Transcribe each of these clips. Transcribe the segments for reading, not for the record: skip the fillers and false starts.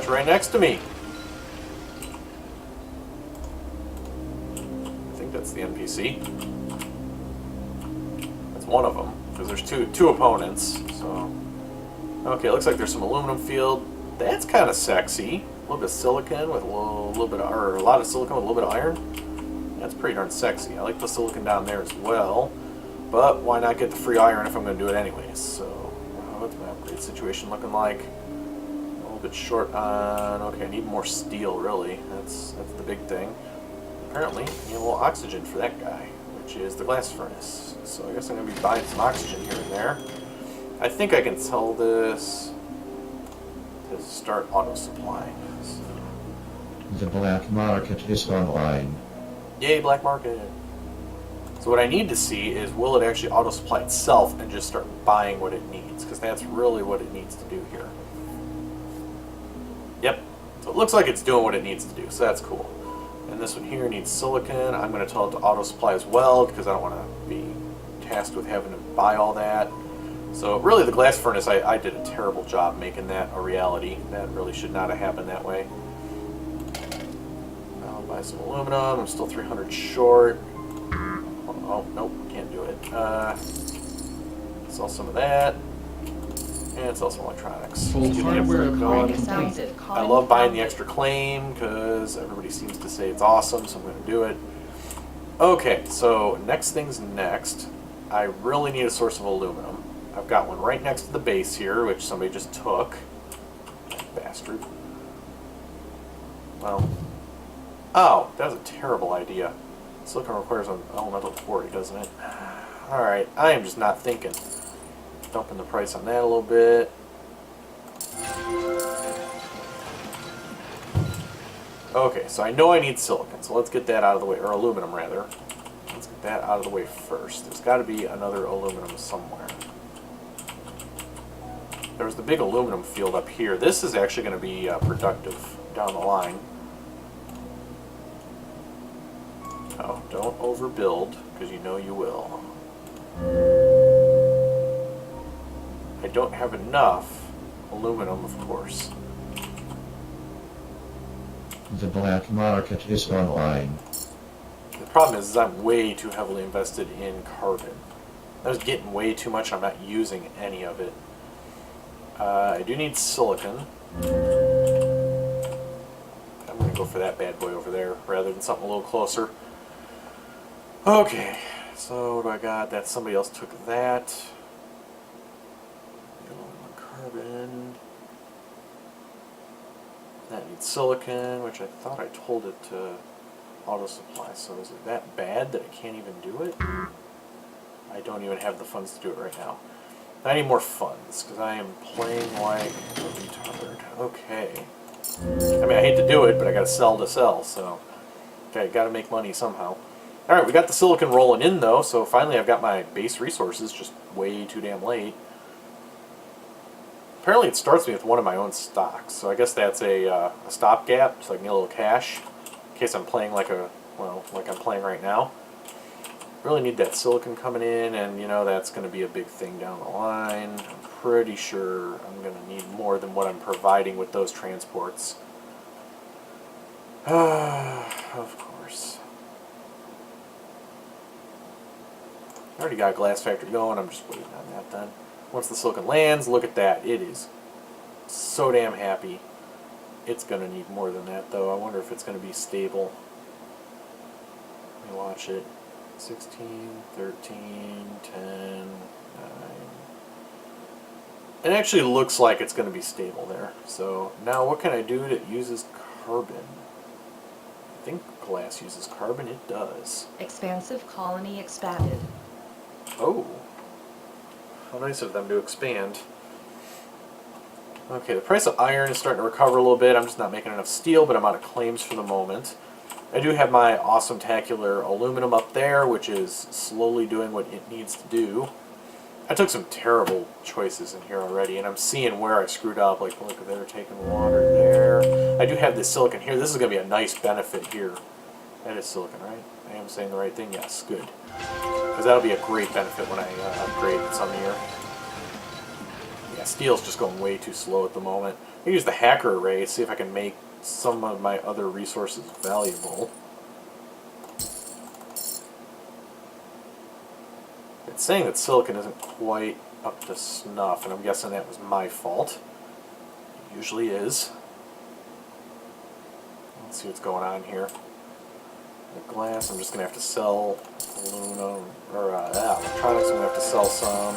right next to me. I think that's the NPC. That's one of them, because there's two opponents. So, okay, looks like there's some aluminum field. That's kind of sexy. A little bit of silicon with a little bit of, or a lot of silicon with a little bit of iron. That's pretty darn sexy. I like the silicon down there as well. But why not get the free iron if I'm going to do it anyways? So, what's my upgrade situation looking like? A little bit short on. Okay, I need more steel, really. That's the big thing. Apparently, I need a little oxygen for that guy, which is the glass furnace. So I guess I'm going to be buying some oxygen here and there. I think I can tell this to start auto supplying. So. The black market is online. Yay, black market! So what I need to see is, will it actually auto supply itself and just start buying what it needs? Because that's really what it needs to do here. Yep. So it looks like it's doing what it needs to do, so that's cool. And this one here needs silicon. I'm going to tell it to auto supply as well, because I don't want to be tasked with having to buy all that. So really the glass furnace, I did a terrible job making that a reality. That really should not have happened that way. I'll buy some aluminum. I'm still 300 short. Oh, nope, can't do it. Sell some of that. And sell some electronics. Full hardware going. I love buying the extra claim because everybody seems to say it's awesome, so I'm going to do it. Okay, so next thing's next. I really need a source of aluminum. I've got one right next to the base here, which somebody just took. Bastard. Well. Oh, that was a terrible idea. Silicon requires an elemental quarry, doesn't it? Alright, I am just not thinking. Dumping the price on that a little bit. Okay, so I know I need silicon, so let's get that out of the way, or aluminum rather. Let's get that out of the way first. There's got to be another aluminum somewhere. There's the big aluminum field up here. This is actually going to be productive down the line. Oh, don't overbuild, because you know you will. I don't have enough aluminum, of course. The black market is online. The problem is I'm way too heavily invested in carbon. I was getting way too much, I'm not using any of it. I do need silicon. I'm going to go for that bad boy over there, rather than something a little closer. Okay, so what do I got? That somebody else took that. Carbon. That needs silicon, which I thought I told it to auto supply. So is it that bad that I can't even do it? I don't even have the funds to do it right now. I need more funds, because I am playing like a retard. Okay. I mean, I hate to do it, but I gotta sell to sell, so... Okay, gotta make money somehow. Alright, we got the silicon rolling in, though, so finally I've got my base resources, just way too damn late. Apparently it starts me with one of my own stocks, so I guess that's a stopgap, so I can get a little cash, in case I'm playing like like I'm playing right now. Really need that silicon coming in, and you know that's going to be a big thing down the line. I'm pretty sure I'm going to need more than what I'm providing with those transports. Of course. I already got a glass factory going, I'm just waiting on that then. Once the silicon lands, look at that. It is so damn happy. It's going to need more than that, though. I wonder if it's going to be stable. Let me watch it. 16, 13, 10, 9. It actually looks like it's going to be stable there. So now what can I do that uses carbon? I think glass uses carbon. It does. Expansive colony expanded. Oh. How nice of them to expand. Okay, the price of iron is starting to recover a little bit. I'm just not making enough steel, but I'm out of claims for the moment. I do have my awesome-tacular aluminum up there, which is slowly doing what it needs to do. I took some terrible choices in here already, and I'm seeing where I screwed up. Like, look, they're taking water there. I do have this silicon here. This is going to be a nice benefit here. That is silicon, right? I am saying the right thing? Yes, good. Because that'll be a great benefit when I upgrade some here. Yeah, steel's just going way too slow at the moment. I use the hacker array, see if I can make some of my other resources valuable. It's saying that silicon isn't quite up to snuff, and I'm guessing that was my fault. It usually is. Let's see what's going on here. The glass, I'm just going to have to sell aluminum, or electronics, I'm going to have to sell some.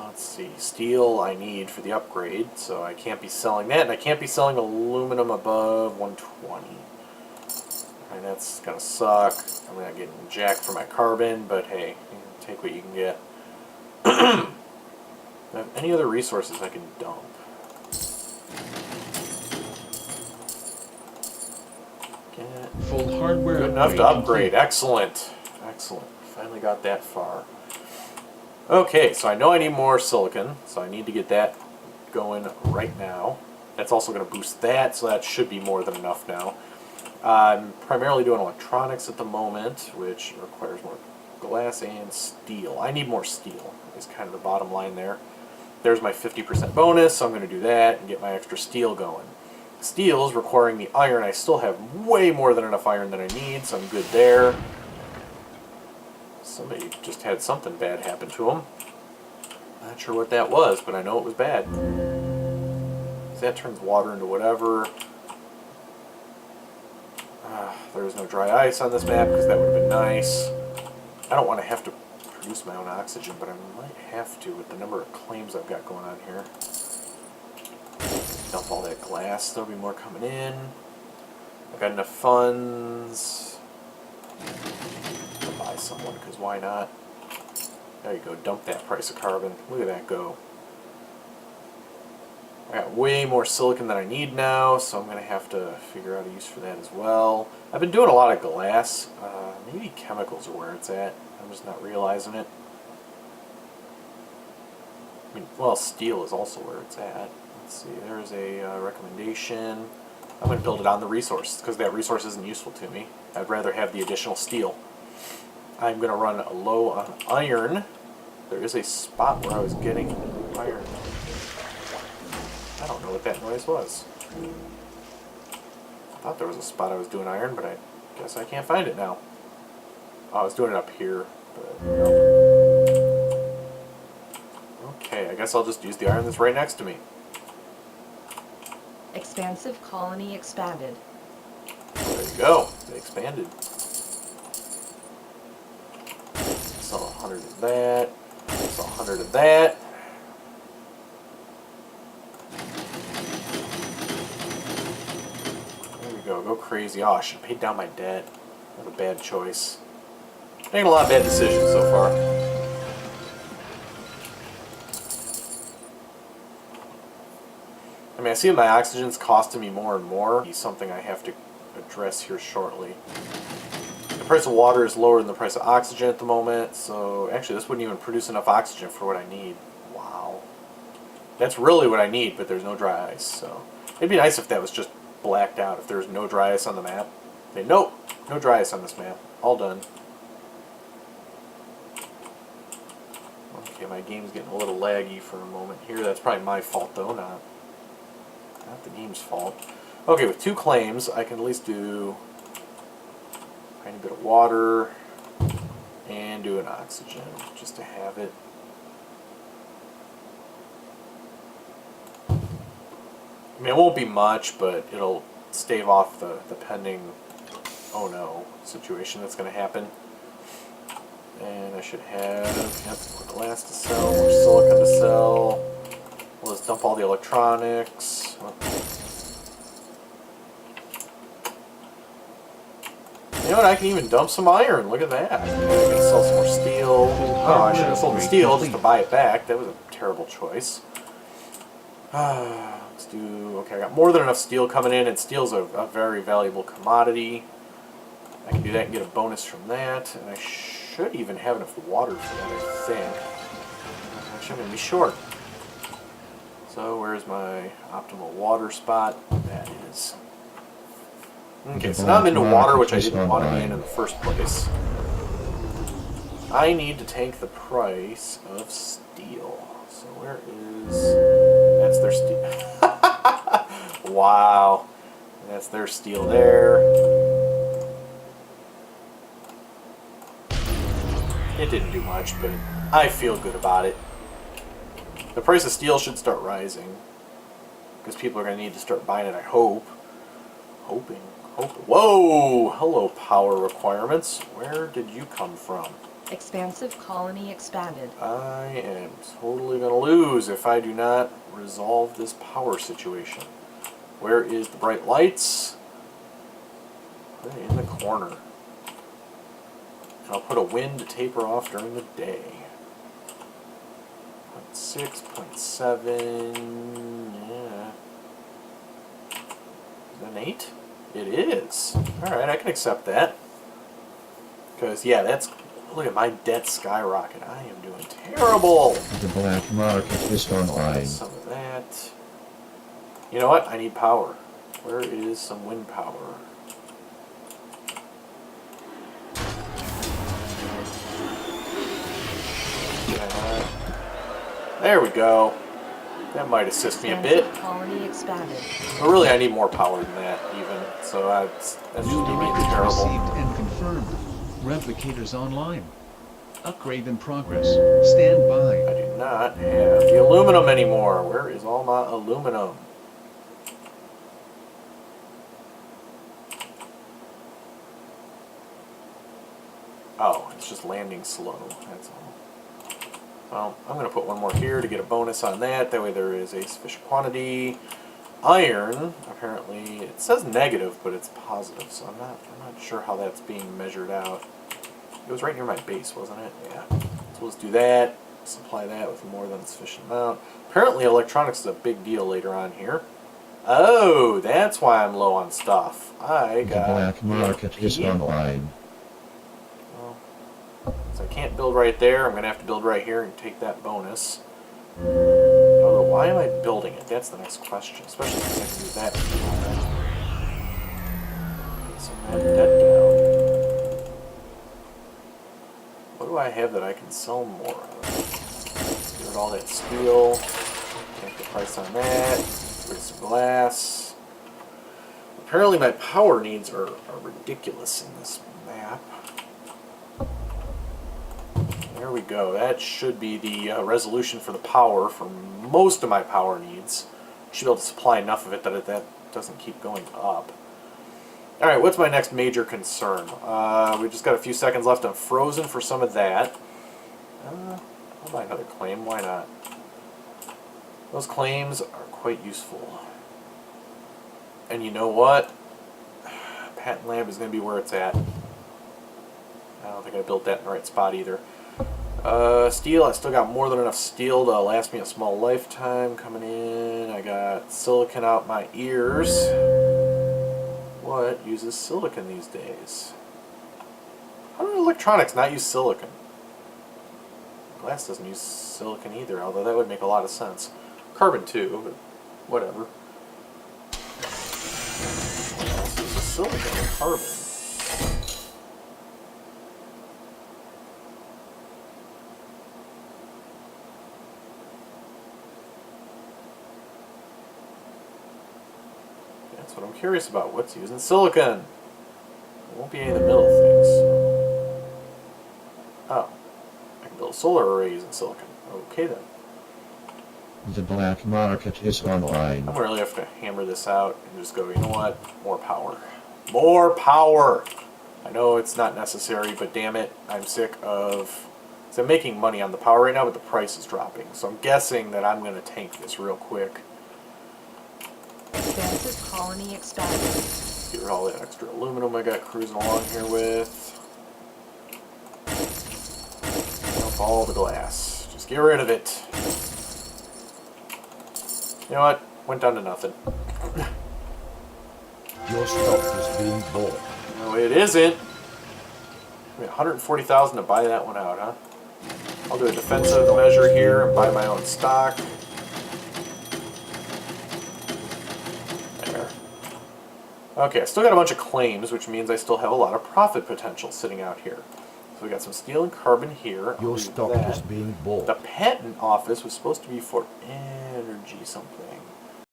Let's see, steel I need for the upgrade, so I can't be selling that, and I can't be selling aluminum above 120. And that's going to suck. I'm not getting jack for my carbon, but hey, take what you can get. Any other resources I can dump? Full hardware. Good enough to upgrade. Excellent. Excellent. Finally got that far. Okay, so I know I need more silicon, so I need to get that going right now. That's also going to boost that, so that should be more than enough now. I'm primarily doing electronics at the moment, which requires more glass and steel. I need more steel, is kind of the bottom line there. There's my 50% bonus, so I'm going to do that and get my extra steel going. Steel is requiring the iron. I still have way more than enough iron than I need, so I'm good there. Somebody just had something bad happen to them. Not sure what that was, but I know it was bad. So that turns water into whatever. There is no dry ice on this map because that would have been nice. I don't want to have to produce my own oxygen, but I might have to with the number of claims I've got going on here. Dump all that glass, there'll be more coming in. I've got enough funds. I'll buy someone, because why not? There you go, dump that price of carbon. Look at that go. I got way more silicon than I need now, so I'm going to have to figure out a use for that as well. I've been doing a lot of glass. Maybe chemicals are where it's at. I'm just not realizing it. I mean, well, steel is also where it's at. Let's see, there's a recommendation. I'm going to build it on the resource, because that resource isn't useful to me. I'd rather have the additional steel. I'm going to run low on iron. There is a spot where I was getting iron. I don't know what that noise was. I thought there was a spot I was doing iron, but I guess I can't find it now. Oh, I was doing it up here, but no. Okay, I guess I'll just use the iron that's right next to me. Expansive colony expanded. There you go. They expanded. So 100 of that. So 100 of that. There we go. Go crazy. Oh, I should have paid down my debt. That was a bad choice. Making a lot of bad decisions so far. I mean, I see my oxygen's costing me more and more. It's something I have to address here shortly. The price of water is lower than the price of oxygen at the moment, so actually this wouldn't even produce enough oxygen for what I need. Wow. That's really what I need, but there's no dry ice, so it'd be nice if that was just blacked out, if there was no dry ice on the map. Say, nope, no dry ice on this map. All done. Okay, my game's getting a little laggy for a moment here. That's probably my fault, though, not the game's fault. Okay, with 2 claims, I can at least do a tiny bit of water and do an oxygen, just to have it. I mean, it won't be much, but it'll stave off the pending oh no situation that's going to happen. And I should have more glass to sell, more silicon to sell. We'll just dump all the electronics. You know what, I can even dump some iron. Look at that. I can sell some more steel. Oh, I should have sold the steel just to buy it back. That was a terrible choice. Let's do... Okay, I got more than enough steel coming in, and steel's a very valuable commodity. I can do that and get a bonus from that. And I should even have enough water for that, I think. Actually, I'm going to be short. So, where's my optimal water spot? That is. Okay, so now I'm into water, which I didn't want to be in the first place. I need to tank the price of steel. So where is... That's their steel. Wow. That's their steel there. It didn't do much, but I feel good about it. The price of steel should start rising. Because people are going to need to start buying it, I hope. Hoping. Whoa! Hello, power requirements. Where did you come from? Expansive colony expanded. I am totally going to lose if I do not resolve this power situation. Where is the bright lights? Put it in the corner. And I'll put a wind to taper off during the day. 0.6, 0.7, yeah. Is that an 8? It is. Alright, I can accept that. Because, yeah, that's... Look at my debt skyrocket. I am doing terrible. The black market is online. Some of that. You know what? I need power. Where is some wind power? There we go. That might assist me a bit. Expansive colony expanded. But really, I need more power than that, even. So that's just New me being directives terrible. received and confirmed. Replicators online. Upgrade in progress. Stand by. I do not have the aluminum anymore. Where is all my aluminum? Oh, it's just landing slow. That's all. Well, I'm going to put one more here to get a bonus on that. That way there is a sufficient quantity. Iron, apparently, it says negative, but it's positive, so I'm not sure how that's being measured out. It was right near my base, wasn't it? Yeah. So let's do that. Supply that with more than sufficient amount. Apparently electronics is a big deal later on here. Oh, that's why I'm low on stuff. I The got... black market is online. Well, so I can't build right there. I'm going to have to build right here and take that bonus. Although, why am I building it? That's the next question. Especially since I can do that. Okay, so I'm that down. What do I have that I can sell more of? Get rid of all that steel. Take the price on that. Get rid of some glass. Apparently my power needs are ridiculous in this map. There we go. That should be the resolution for the power for most of my power needs. Should be able to supply enough of it that that doesn't keep going up. Alright, what's my next major concern? We just got a few seconds left. I'm frozen for some of that. I'll buy another claim. Why not? Those claims are quite useful. And you know what? Patent Lab is going to be where it's at. I don't think I built that in the right spot either. Steel, I still got more than enough steel to last me a small lifetime coming in. I got silicon out my ears. What uses silicon these days? How do electronics not use silicon? Glass doesn't use silicon either, although that would make a lot of sense. Carbon too, but whatever. What else uses silicon and carbon? That's what I'm curious about. What's using silicon? It won't be any of the middle things. Oh. I can build solar arrays in silicon. Okay then. The black market is online. I'm going to really have to hammer this out and just go, you know what? More power. More power! I know it's not necessary, but damn it, I'm sick of... So I'm making money on the power right now, but the price is dropping. So I'm guessing that I'm going to tank this real quick. Expansive colony expanded. Get rid of all that extra aluminum I got cruising along here with. Dump all the glass. Just get rid of it. You know what? Went down to nothing. Your stock is being bought. No, it isn't. I mean, 140,000 to buy that one out, huh? I'll do a defensive measure here and buy my own stock. There. Okay, I still got a bunch of claims, which means I still have a lot of profit potential sitting out here. So we got some steel and carbon here. I'll Your leave stock that. is being bought. The patent office was supposed to be for energy something.